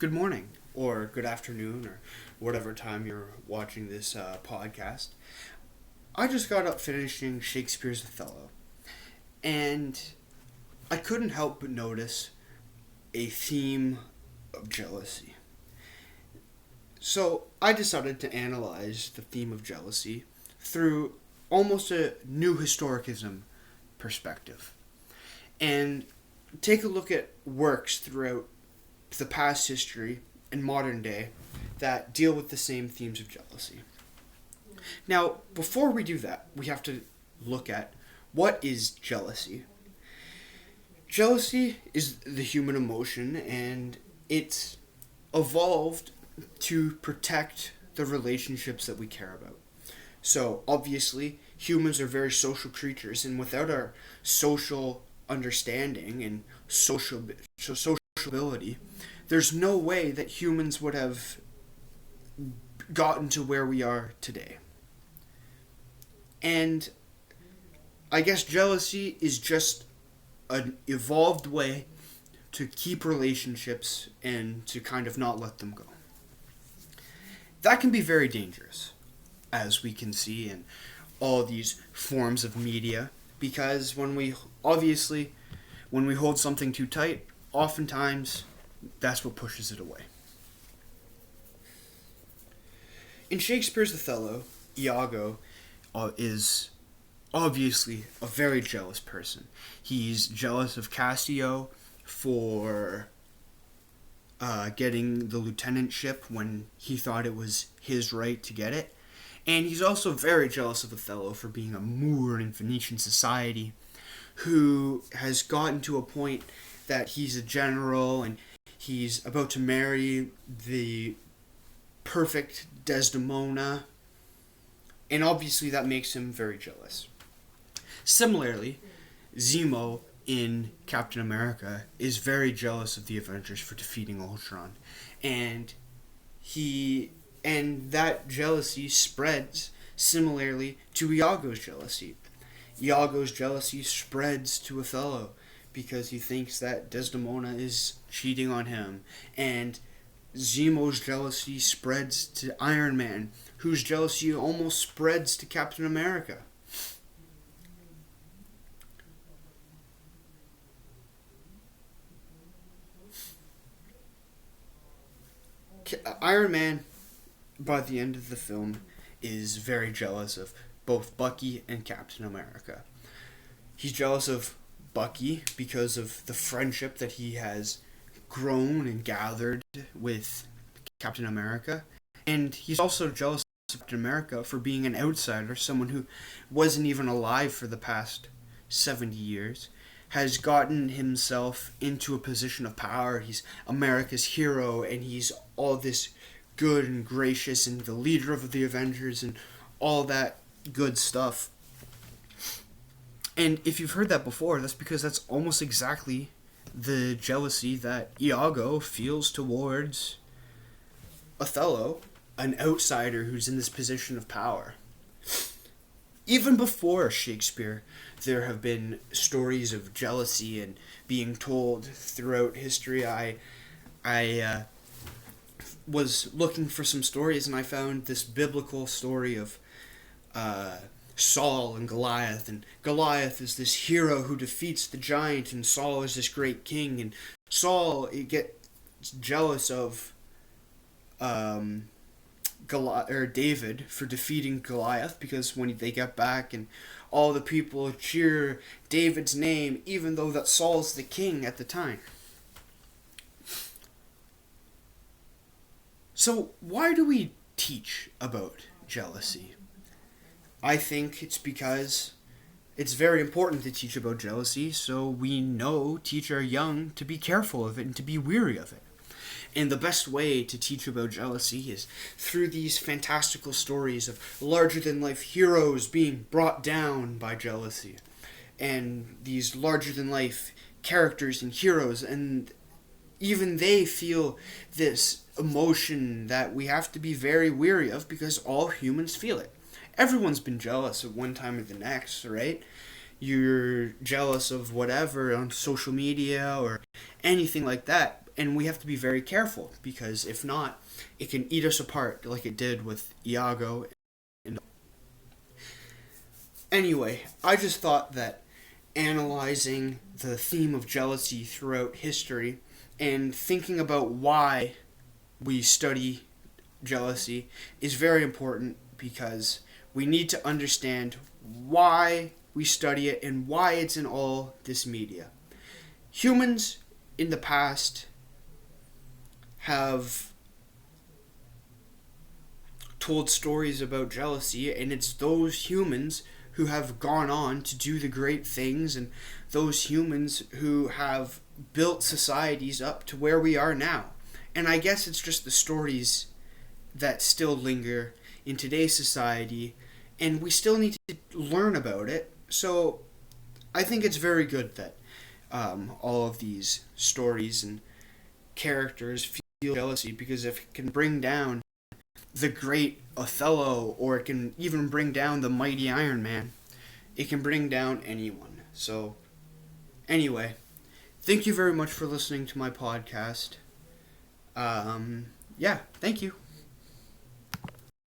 good morning, or good afternoon, or whatever time you're watching this podcast. I just got up finishing Shakespeare's Othello, and I couldn't help but notice a theme of jealousy. So I decided to analyze the theme of jealousy through almost a new historicism perspective and take a look at works throughout the past history and modern day that deal with the same themes of jealousy. Now, before we do that, we have to look at what is jealousy. Jealousy is the human emotion, and it's evolved to protect the relationships that we care about. So, obviously, humans are very social creatures, and without our social understanding and sociability, there's no way that humans would have gotten to where we are today. And I guess jealousy is just an evolved way to keep relationships and to kind of not let them go. That can be very dangerous, as we can see in all these forms of media, because when we hold something too tight, oftentimes that's what pushes it away. In Shakespeare's Othello, Iago is obviously a very jealous person. He's jealous of Cassio for getting the lieutenantship when he thought it was his right to get it. And he's also very jealous of Othello for being a Moor in Phoenician society who has gotten to a point that he's a general and he's about to marry the perfect Desdemona, and obviously that makes him very jealous. Similarly, Zemo in Captain America is very jealous of the Avengers for defeating Ultron, and that jealousy spreads similarly to Iago's jealousy. Iago's jealousy spreads to Othello because he thinks that Desdemona is cheating on him, and Zemo's jealousy spreads to Iron Man, whose jealousy almost spreads to Captain America. Iron Man, by the end of the film, is very jealous of both Bucky and Captain America. He's jealous of Bucky because of the friendship that he has grown and gathered with Captain America. And he's also jealous of Captain America for being an outsider, someone who wasn't even alive for the past 70 years, has gotten himself into a position of power. He's America's hero, and he's all this good and gracious and the leader of the Avengers and all that good stuff. And if you've heard that before, that's because that's almost exactly the jealousy that Iago feels towards Othello, an outsider who's in this position of power. Even before Shakespeare, there have been stories of jealousy and being told throughout history. I was looking for some stories, and I found this biblical story of Saul and Goliath. And Goliath is this hero who defeats the giant, and Saul is this great king. And Saul gets jealous of David for defeating Goliath, because when they get back and all the people cheer David's name, even though that Saul's the king at the time. So why do we teach about jealousy? I think it's because it's very important to teach about jealousy, so we teach our young to be careful of it and to be weary of it. And the best way to teach about jealousy is through these fantastical stories of larger-than-life heroes being brought down by jealousy. And these larger-than-life characters and heroes, and even they feel this emotion that we have to be very weary of, because all humans feel it. Everyone's been jealous at one time or the next, right? You're jealous of whatever on social media or anything like that. and we have to be very careful, because if not, it can eat us apart like it did with Iago. And anyway, I just thought that analyzing the theme of jealousy throughout history and thinking about why we study jealousy is very important, because we need to understand why we study it and why it's in all this media. Humans in the past have told stories about jealousy, and it's those humans who have gone on to do the great things, and those humans who have built societies up to where we are now. And I guess it's just the stories that still linger in today's society, and we still need to learn about it. So I think it's very good that all of these stories and characters feel jealousy, because if it can bring down the great Othello, or it can even bring down the mighty Iron Man, it can bring down anyone. So anyway, thank you very much for listening to my podcast. Yeah, thank you.